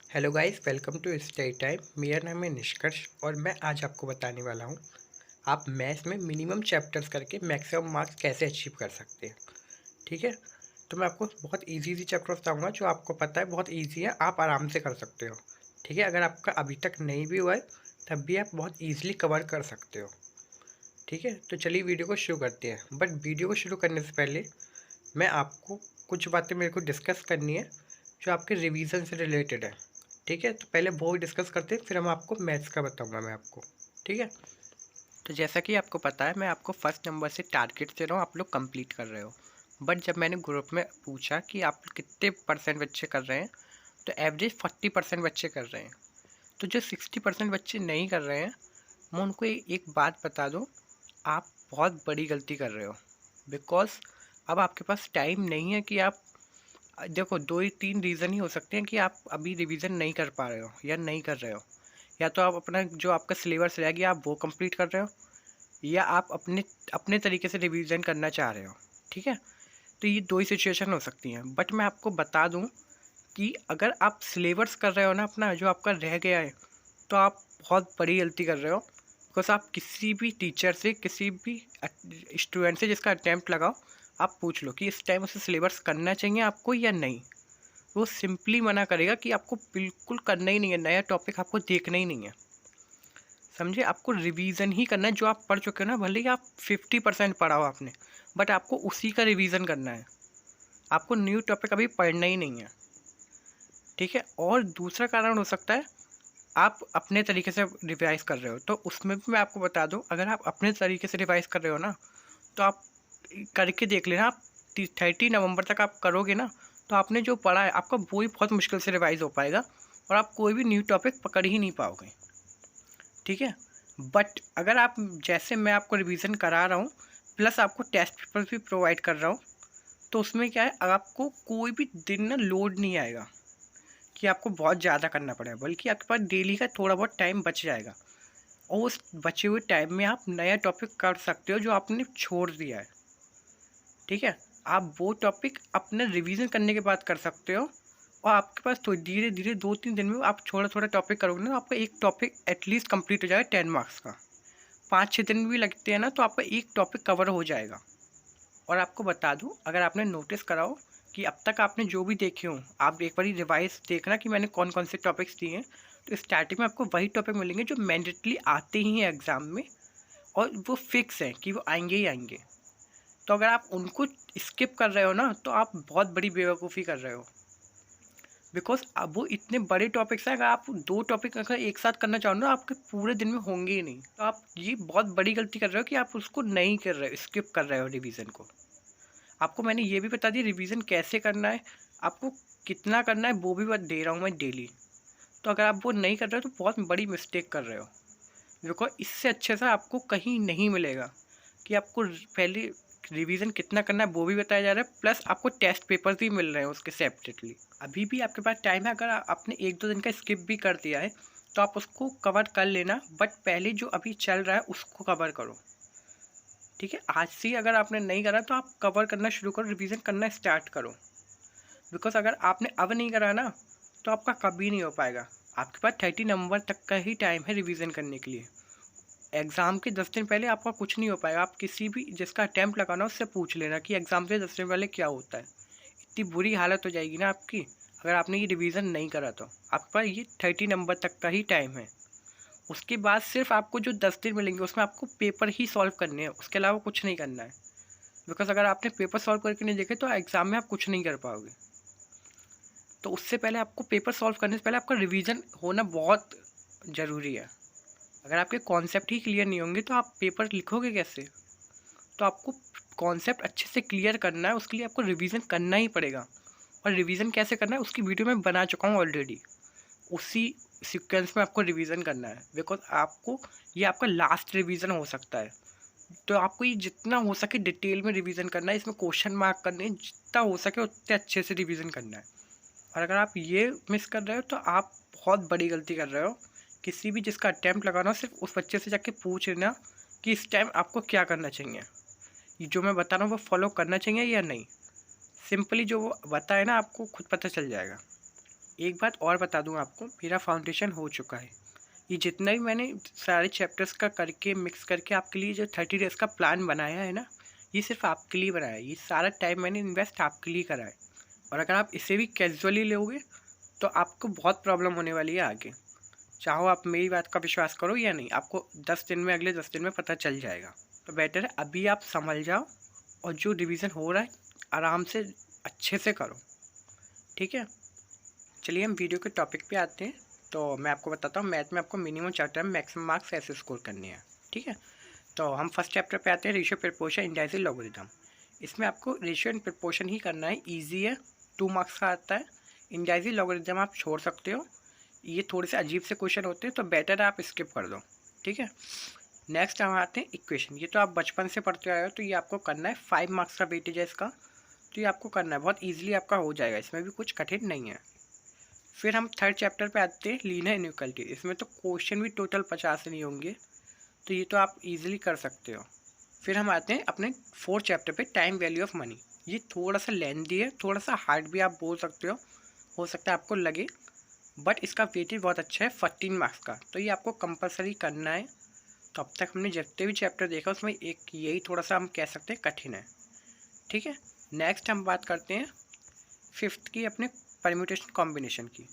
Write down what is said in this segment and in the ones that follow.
Hello guys, welcome to Study Time. मेरा नाम है निष्कर्ष और मैं आज आपको बताने वाला हूँ आप मैथ्स में मिनिमम चैप्टर्स करके मैक्सिमम मार्क्स कैसे अचीव कर सकते हैं। ठीक है, तो मैं आपको बहुत इजी इजी चैप्टर बताऊँगा जो आपको पता है बहुत इजी है, आप आराम से कर सकते हो। ठीक है, अगर आपका अभी तक नहीं भी हुआ है तब भी आप बहुत ईजिली कवर कर सकते हो। ठीक है, तो चलिए वीडियो को शुरू करते हैं। बट वीडियो को शुरू करने से पहले मैं आपको कुछ बातें मेरे को डिस्कस करनी है जो आपके रिवीजन से रिलेटेड है। ठीक है, तो पहले वो डिस्कस करते हैं, फिर हम आपको मैथ्स का बताऊंगा मैं आपको। ठीक है, तो जैसा कि आपको पता है मैं आपको फर्स्ट नंबर से टारगेट दे रहा हूँ, आप लोग कंप्लीट कर रहे हो। बट जब मैंने ग्रुप में पूछा कि आप कितने परसेंट बच्चे कर रहे हैं, तो एवरेज 40% बच्चे कर रहे हैं। तो जो 60% बच्चे नहीं कर रहे हैं, मैं उनको एक बात बता दूँ, आप बहुत बड़ी गलती कर रहे हो। बिकॉज अब आपके पास टाइम नहीं है कि आप देखो, दो ही तीन रीज़न ही हो सकते हैं कि आप अभी रिवीजन नहीं कर पा रहे हो या नहीं कर रहे हो। या तो आप अपना जो आपका सिलेबस रह गया आप वो कंप्लीट कर रहे हो, या आप अपने अपने तरीके से रिवीजन करना चाह रहे हो। ठीक है, तो ये दो ही सिचुएशन हो सकती हैं। बट मैं आपको बता दूं कि अगर आप सिलेबस कर रहे हो ना अपना जो आपका रह गया है, तो आप बहुत बड़ी गलती कर रहे हो। बिकॉज आप किसी भी टीचर से, किसी भी स्टूडेंट से जिसका अटैम्प्ट लगाओ, आप पूछ लो कि इस टाइम उसे सिलेबस करना चाहिए आपको या नहीं। वो सिंपली मना करेगा कि आपको बिल्कुल करना ही नहीं है, नया टॉपिक आपको देखना ही नहीं है। समझे, आपको रिवीजन ही करना है जो आप पढ़ चुके हो ना। भले ही आप 50% पढ़ा हो आपने, बट आपको उसी का रिवीजन करना है। आपको न्यू टॉपिक अभी पढ़ना ही नहीं है। ठीक है, और दूसरा कारण हो सकता है आप अपने तरीके से रिवाइज कर रहे हो, तो उसमें भी मैं आपको बता दूं, अगर आप अपने तरीके से रिवाइज कर रहे हो ना, तो आप करके देख लेना। आप 30 नवंबर तक आप करोगे ना, तो आपने जो पढ़ा है आपका वो ही बहुत मुश्किल से रिवाइज हो पाएगा और आप कोई भी न्यू टॉपिक पकड़ ही नहीं पाओगे। ठीक है, बट अगर आप जैसे मैं आपको रिवीजन करा रहा हूँ प्लस आपको टेस्ट पेपर भी प्रोवाइड कर रहा हूँ, तो उसमें क्या है, आपको कोई भी दिन ना लोड नहीं आएगा कि आपको बहुत ज़्यादा करना पड़ेगा, बल्कि आपके पास डेली का थोड़ा बहुत टाइम बच जाएगा। और उस बचे हुए टाइम में आप नया टॉपिक कर सकते हो जो आपने छोड़ दिया है। ठीक है, आप वो टॉपिक अपने रिवीजन करने के बाद कर सकते हो। और आपके पास तो धीरे धीरे 2-3 दिन में आप थोड़ा थोड़ा टॉपिक करोगे ना, तो आपका एक टॉपिक एटलीस्ट कंप्लीट हो जाएगा 10 मार्क्स का। 5-6 दिन भी लगते हैं ना, तो आपका एक टॉपिक कवर हो जाएगा। और आपको बता दूं, अगर आपने नोटिस कराओ कि अब तक आपने जो भी देखे हों, आप एक बार रिवाइज देखना कि मैंने कौन कौन से टॉपिक्स दिए हैं। तो स्टार्टिंग में आपको वही टॉपिक मिलेंगे जो मैंडेटली आते ही हैं एग्ज़ाम में, और वो फिक्स हैं कि वो आएंगे ही आएंगे। तो अगर आप उनको स्किप कर रहे हो ना, तो आप बहुत बड़ी बेवकूफ़ी कर रहे हो। बिकॉज अब वो इतने बड़े टॉपिक्स हैं, अगर आप दो टॉपिक अगर एक साथ करना चाहो ना, आपके पूरे दिन में होंगे ही नहीं। तो आप ये बहुत बड़ी गलती कर रहे हो कि आप उसको नहीं कर रहे हो, स्किप कर रहे हो रिवीजन को। आपको मैंने ये भी बता दिया रिवीजन कैसे करना है, आपको कितना करना है वो भी बता दे रहा हूँ मैं डेली। तो अगर आप वो नहीं कर रहे हो तो बहुत बड़ी मिस्टेक कर रहे हो। बिकॉज इससे अच्छे से आपको कहीं नहीं मिलेगा कि आपको पहले रिवीजन कितना करना है वो भी बताया जा रहा है, प्लस आपको टेस्ट पेपर्स भी मिल रहे हैं उसके सेपरेटली। अभी भी आपके पास टाइम है, अगर आपने 1-2 दिन का स्किप भी कर दिया है तो आप उसको कवर कर लेना, बट पहले जो अभी चल रहा है उसको कवर करो। ठीक है, आज से अगर आपने नहीं करा तो आप कवर करना शुरू करो, रिवीजन करना स्टार्ट करो। बिकॉज अगर आपने अब नहीं करा ना, तो आपका कभी नहीं हो पाएगा। आपके पास 30 नवंबर तक का ही टाइम है रिवीजन करने के लिए। एग्ज़ाम के 10 दिन पहले आपका कुछ नहीं हो पाएगा। आप किसी भी जिसका अटैम्प्ट लगाना उससे पूछ लेना कि एग्ज़ाम से 10 दिन पहले क्या होता है। इतनी बुरी हालत हो जाएगी ना आपकी, अगर आपने ये रिवीजन नहीं करा तो। आपके पास ये 30 नवंबर तक का ही टाइम है। उसके बाद सिर्फ आपको जो 10 दिन मिलेंगे उसमें आपको पेपर ही सॉल्व करने हैं, उसके अलावा कुछ नहीं करना है। बिकॉज अगर आपने पेपर सॉल्व करके नहीं देखे तो एग्ज़ाम में आप कुछ नहीं कर पाओगे। तो उससे पहले आपको पेपर सॉल्व करने से पहले आपका रिवीजन होना बहुत ज़रूरी है। अगर आपके कॉन्सेप्ट ही क्लियर नहीं होंगे तो आप पेपर लिखोगे कैसे। तो आपको कॉन्सेप्ट अच्छे से क्लियर करना है, उसके लिए आपको रिवीजन करना ही पड़ेगा। और रिवीजन कैसे करना है उसकी वीडियो मैं बना चुका हूँ ऑलरेडी। उसी सीक्वेंस में आपको रिवीजन करना है, बिकॉज आपको ये आपका लास्ट रिवीजन हो सकता है। तो आपको ये जितना हो सके डिटेल में रिवीजन करना है, इसमें क्वेश्चन मार्क करने हैं, जितना हो सके उतने अच्छे से रिवीजन करना है। और अगर आप ये मिस कर रहे हो तो आप बहुत बड़ी गलती कर रहे हो। किसी भी जिसका अटैम्प्ट लगाना हो, सिर्फ उस बच्चे से जाके पूछ लेना कि इस टाइम आपको क्या करना चाहिए, ये जो मैं बता रहा हूँ वो फॉलो करना चाहिए या नहीं। सिंपली जो वो बताए ना आपको खुद पता चल जाएगा। एक बात और बता दूं आपको, मेरा फाउंडेशन हो चुका है। ये जितना भी मैंने सारे चैप्टर्स का करके मिक्स करके आपके लिए जो 30 डेज़ का प्लान बनाया है ना, ये सिर्फ आपके लिए बनाया है। ये सारा टाइम मैंने इन्वेस्ट आपके लिए करा है। और अगर आप इसे भी कैजुअली लोगे तो आपको बहुत प्रॉब्लम होने वाली है आगे। चाहो आप मेरी बात का विश्वास करो या नहीं, आपको 10 दिन में, अगले 10 दिन में पता चल जाएगा। तो बेटर है अभी आप संभल जाओ और जो रिवीजन हो रहा है आराम से अच्छे से करो, ठीक है। चलिए हम वीडियो के टॉपिक पे आते हैं। तो मैं आपको बताता हूँ, मैथ में आपको मिनिमम चैप्टर में मैक्सिमम मार्क्स ऐसे स्कोर करने हैं, ठीक है। तो हम फर्स्ट चैप्टर पे आते हैं, रेशियो, प्रोपोर्शन, इंडाइसिस, लॉगरिथम। इसमें आपको रेशियो एंड प्रोपोर्शन ही करना है, ईजी है, 2 मार्क्स का आता है। इंडाइसिस, लॉगरिथम आप छोड़ सकते हो, ये थोड़े से अजीब से क्वेश्चन होते हैं, तो बेटर है आप स्किप कर दो, ठीक है। नेक्स्ट हम आते हैं इक्वेशन। ये तो आप बचपन से पढ़ते आए हो, तो ये आपको करना है, 5 मार्क्स का वेटेज है इसका, तो ये आपको करना है, बहुत ईजिली आपका हो जाएगा, इसमें भी कुछ कठिन नहीं है। फिर हम थर्ड चैप्टर पे आते हैं, लीनियर इनइक्वालिटी। इसमें तो क्वेश्चन भी टोटल 50 नहीं होंगे, तो ये तो आप इजीली कर सकते हो। फिर हम आते हैं अपने फोर्थ चैप्टर पे, टाइम वैल्यू ऑफ मनी। ये थोड़ा सा लेंथी है, थोड़ा सा हार्ड भी आप बोल सकते हो सकता है आपको लगे, बट इसका वेटेज बहुत अच्छा है, 14 मार्क्स का, तो ये आपको कंपलसरी करना है। तो अब तक हमने जितने भी चैप्टर देखा उसमें एक यही थोड़ा सा हम कह सकते हैं कठिन है, ठीक है। नेक्स्ट हम बात करते हैं फिफ्थ की, अपने परम्यूटेशन कॉम्बिनेशन की।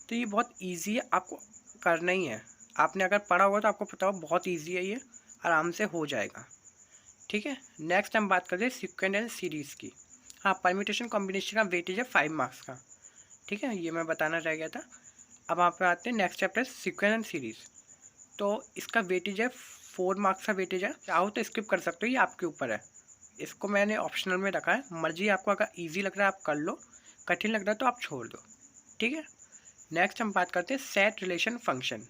तो ये बहुत इजी है, आपको करना ही है। आपने अगर पढ़ा होगा तो आपको पता होगा, बहुत इजी है, ये आराम से हो जाएगा, ठीक है। नेक्स्ट हम बात करते हैं सीक्वेंस एंड सीरीज़ की। हाँ, परम्यूटेशन कॉम्बिनेशन का वेटेज है 5 मार्क्स का, ठीक है, ये मैं बताना रह गया था। अब आप पे आते हैं next chapter, sequence and series. तो इसका वेटेज है 4 मार्क्स का वेटेज है, चाहो तो स्किप कर सकते हो, ये आपके ऊपर है। इसको मैंने ऑप्शनल में रखा है, मर्जी आपको, अगर ईजी लग रहा है आप कर लो, कठिन लग रहा है तो आप छोड़ दो, ठीक है। नेक्स्ट हम बात करते हैं सेट रिलेशन फंक्शन।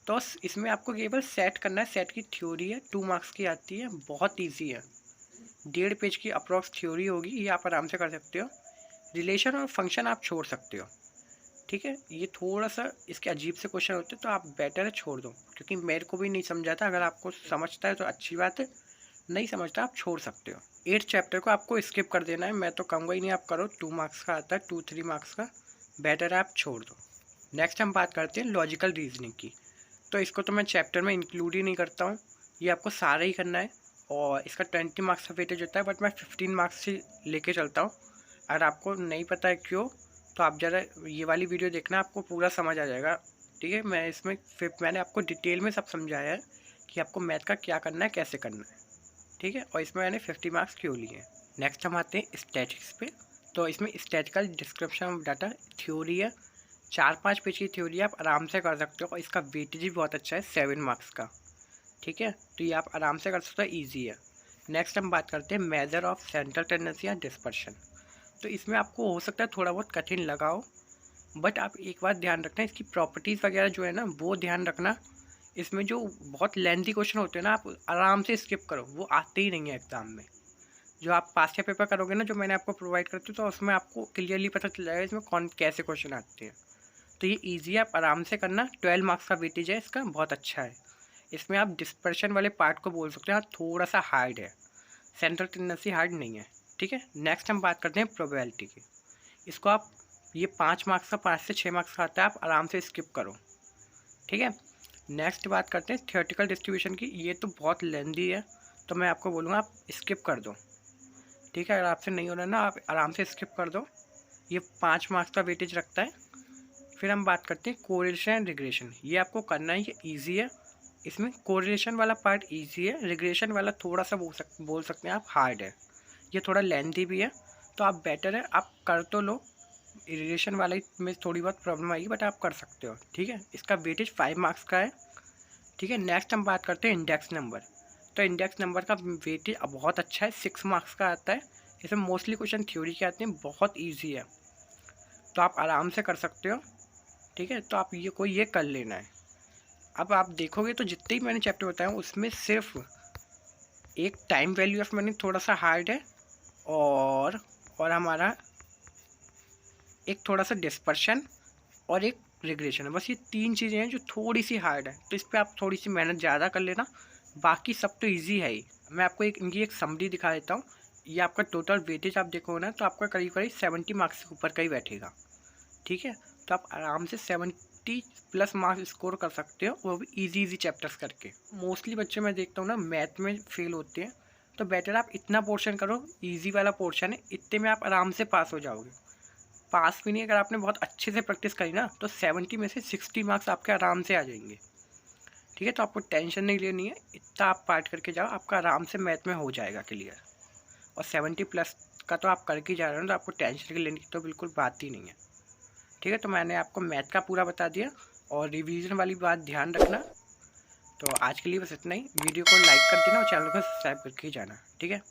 तो इसमें आपको केवल सेट करना है, सेट की थ्योरी है, 2 मार्क्स की आती है, बहुत इजी है, 1.5 पेज की अप्रॉक्स थ्योरी होगी, ये आप आराम से कर सकते हो। रिलेशन और फंक्शन आप छोड़ सकते हो, ठीक है। ये थोड़ा सा इसके अजीब से क्वेश्चन होते हैं, तो आप बेटर है छोड़ दो, क्योंकि मेरे को भी नहीं समझा था। अगर आपको समझता है तो अच्छी बात है, नहीं समझता आप छोड़ सकते हो। 8 चैप्टर को आपको स्किप कर देना है, मैं तो कहूँगा ही नहीं आप करो, 2 मार्क्स का आता है, 2-3 मार्क्स का, बेटर है आप छोड़ दो। नेक्स्ट हम बात करते हैं लॉजिकल रीजनिंग की। तो इसको तो मैं चैप्टर में इंक्लूड ही नहीं करता हूँ, ये आपको सारा ही करना है, और इसका 20 मार्क्स का वेटेज होता है, बट मैं 15 मार्क्स से लेके चलता हूँ। अगर आपको नहीं पता है क्यों, तो आप ज़रा ये वाली वीडियो देखना, आपको पूरा समझ आ जाएगा, ठीक है। मैं इसमें फिर मैंने आपको डिटेल में सब समझाया है कि आपको मैथ का क्या करना है, कैसे करना है, ठीक है। और इसमें मैंने 50 मार्क्स क्यों लिए हैं। नेक्स्ट हम आते हैं स्टैटिक्स पे। तो इसमें statistical description of data theory है, 4-5 पेज की थ्योरी आप आराम से कर सकते हो, और इसका वेटेज भी बहुत अच्छा है, 7 मार्क्स का, ठीक है। तो ये आप आराम से कर सकते हो, ईजी है। नेक्स्ट हम बात करते हैं मेजर ऑफ सेंट्रल टेंडेंसी या डिस्पर्शन। तो इसमें आपको हो सकता है थोड़ा बहुत कठिन लगा हो, बट आप एक बात ध्यान रखना, इसकी प्रॉपर्टीज़ वगैरह जो है ना, वो ध्यान रखना। इसमें जो बहुत लेंथी क्वेश्चन होते हैं ना, आप आराम से स्किप करो, वो आते ही नहीं है एग्ज़ाम में। जो आप पास का पेपर करोगे ना, जो मैंने आपको प्रोवाइड करती हूँ, तो उसमें आपको क्लियरली पता चल जाएगा इसमें कौन कैसे क्वेश्चन आते हैं। तो ये ईजी है, आप आराम से करना, 12 मार्क्स का वेटेज है इसका, बहुत अच्छा है। इसमें आप डिस्पर्शन वाले पार्ट को बोल सकते हैं, थोड़ा सा हार्ड है, सेंट्रल टेंडेंसी हार्ड नहीं है, ठीक है। नेक्स्ट हम बात करते हैं प्रोबेबिलिटी की। इसको आप, ये 5 मार्क्स का, 5 से 6 मार्क्स का आता है, आप आराम से स्किप करो, ठीक है। नेक्स्ट बात करते हैं थ्योरेटिकल डिस्ट्रीब्यूशन की। ये तो बहुत लेंदी है, तो मैं आपको बोलूँगा आप स्किप कर दो, ठीक है। अगर आपसे नहीं हो रहा ना, आप आराम से स्किप कर दो, ये 5 मार्क्स का वेटेज रखता है। फिर हम बात करते हैं कोरिलेशन एंड रिग्रेशन। ये आपको करना है, ये ईजी है। इसमें कोरिलेशन वाला पार्ट ईजी है, रिग्रेशन वाला थोड़ा सा बोल सकते हैं आप हार्ड है, ये थोड़ा लेंथी भी है, तो आप बेटर है आप कर तो लो। रिलेशन वाला में थोड़ी बहुत प्रॉब्लम आएगी, बट आप कर सकते हो, ठीक है। इसका वेटेज 5 मार्क्स का है, ठीक है। नेक्स्ट हम बात करते हैं इंडेक्स नंबर। तो इंडेक्स नंबर का वेटेज बहुत अच्छा है, 6 मार्क्स का आता है। इसमें मोस्टली क्वेश्चन थ्योरी के आते हैं, बहुत ईजी है, तो आप आराम से कर सकते हो, ठीक है। तो आप ये कर लेना है। अब आप देखोगे तो जितने ही मैंने चैप्टर बताए उसमें सिर्फ एक टाइम वैल्यू ऑफ मनी थोड़ा सा हार्ड है, और हमारा एक थोड़ा सा डिस्पर्शन और एक रिग्रेशन है, बस ये 3 चीज़ें हैं जो थोड़ी सी हार्ड है, तो इस पर आप थोड़ी सी मेहनत ज़्यादा कर लेना, बाकी सब तो इजी है ही। मैं आपको इनकी एक समरी दिखा देता हूँ। ये आपका टोटल वेटेज आप देखो ना, तो आपका करीब करीब 70 मार्क्स से ऊपर का ही बैठेगा, ठीक है। तो आप आराम से 70+ मार्क्स स्कोर कर सकते हो, वो भी इजी चैप्टर्स करके। मोस्टली बच्चे मैं देखता हूँ ना मैथ में फेल होते हैं, तो बेटर आप इतना पोर्शन करो, इजी वाला पोर्शन है, इतने में आप आराम से पास हो जाओगे। पास भी नहीं, अगर आपने बहुत अच्छे से प्रैक्टिस करी ना तो 70 में से 60 मार्क्स आपके आराम से आ जाएंगे। ठीक है, तो आपको टेंशन नहीं लेनी है, इतना आप पार्ट करके जाओ, आपका आराम से मैथ में हो जाएगा क्लियर। और 70+ का तो आप करके जा रहे हो, तो आपको टेंशन लेने की तो बिल्कुल बात ही नहीं है। ठीक है, तो मैंने आपको मैथ का पूरा बता दिया, और रिवीजन वाली बात ध्यान रखना। तो आज के लिए बस इतना ही। वीडियो को लाइक कर देना और चैनल को सब्सक्राइब करके ही जाना। ठीक है।